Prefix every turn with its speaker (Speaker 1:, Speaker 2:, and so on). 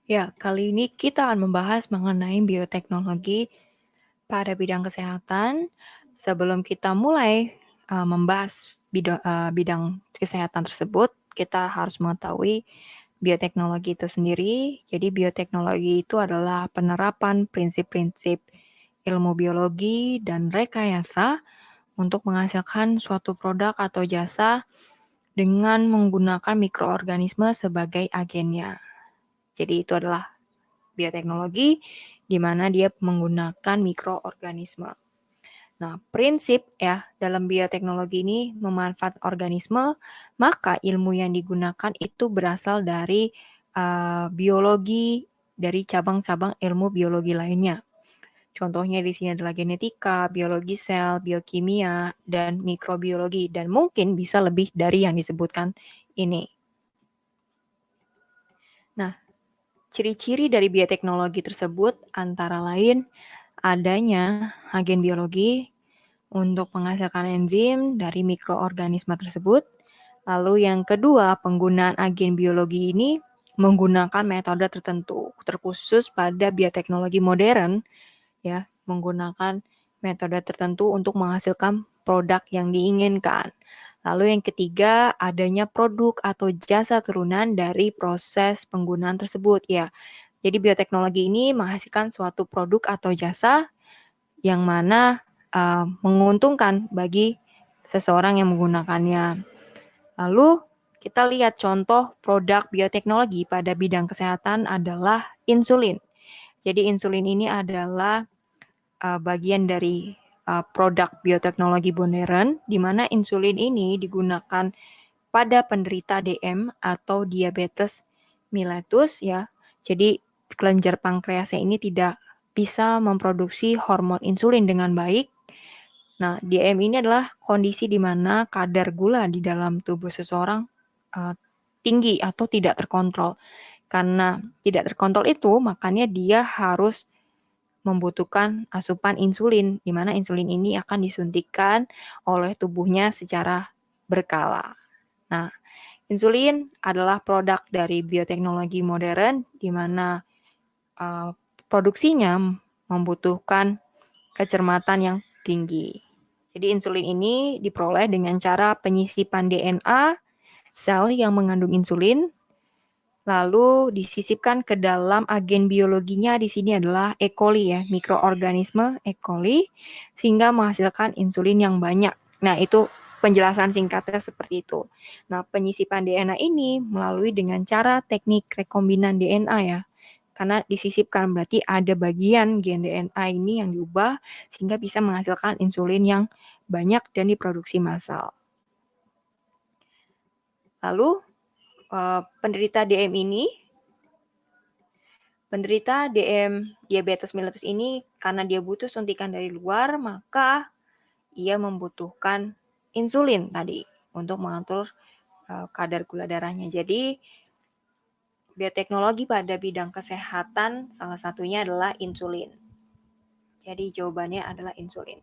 Speaker 1: Ya, kali ini kita akan membahas mengenai bioteknologi pada bidang kesehatan. Sebelum kita mulai membahas bidang kesehatan tersebut, kita harus mengetahui bioteknologi itu sendiri. Jadi bioteknologi itu adalah penerapan prinsip-prinsip ilmu biologi dan rekayasa untuk menghasilkan suatu produk atau jasa dengan menggunakan mikroorganisme sebagai agennya. Jadi itu adalah bioteknologi di mana dia menggunakan mikroorganisme. Nah, prinsip ya dalam bioteknologi ini memanfaatkan organisme, maka ilmu yang digunakan itu berasal dari biologi dari cabang-cabang ilmu biologi lainnya. Contohnya di sini adalah genetika, biologi sel, biokimia, dan mikrobiologi, dan mungkin bisa lebih dari yang disebutkan ini. Nah, ciri-ciri dari bioteknologi tersebut antara lain adanya agen biologi untuk menghasilkan enzim dari mikroorganisme tersebut. Lalu yang kedua, penggunaan agen biologi ini menggunakan metode tertentu, terkhusus pada bioteknologi modern, ya, menggunakan metode tertentu untuk menghasilkan produk yang diinginkan. Lalu yang ketiga, adanya produk atau jasa turunan dari proses penggunaan tersebut, ya. Jadi bioteknologi ini menghasilkan suatu produk atau jasa yang mana menguntungkan bagi seseorang yang menggunakannya. Lalu kita lihat contoh produk bioteknologi pada bidang kesehatan adalah insulin. Jadi insulin ini adalah bagian dari produk bioteknologi modern, di mana insulin ini digunakan pada penderita DM atau diabetes mellitus, ya. Jadi kelenjar pankreasnya ini tidak bisa memproduksi hormon insulin dengan baik. Nah, DM ini adalah kondisi di mana kadar gula di dalam tubuh seseorang tinggi atau tidak terkontrol. Karena tidak terkontrol itu, makanya dia harus membutuhkan asupan insulin, di mana insulin ini akan disuntikkan oleh tubuhnya secara berkala. Nah, insulin adalah produk dari bioteknologi modern, di mana produksinya membutuhkan kecermatan yang tinggi. Jadi insulin ini diperoleh dengan cara penyisipan DNA sel yang mengandung insulin, lalu disisipkan ke dalam agen biologinya di sini adalah E. coli ya, mikroorganisme E. coli, sehingga menghasilkan insulin yang banyak. Nah, itu penjelasan singkatnya seperti itu. Nah, penyisipan DNA ini melalui dengan cara teknik rekombinan DNA ya. Karena disisipkan berarti ada bagian gen DNA ini yang diubah sehingga bisa menghasilkan insulin yang banyak dan diproduksi massal. Lalu penderita DM diabetes mellitus ini karena dia butuh suntikan dari luar, maka ia membutuhkan insulin tadi untuk mengatur kadar gula darahnya. Jadi bioteknologi pada bidang kesehatan salah satunya adalah insulin. Jadi jawabannya adalah insulin.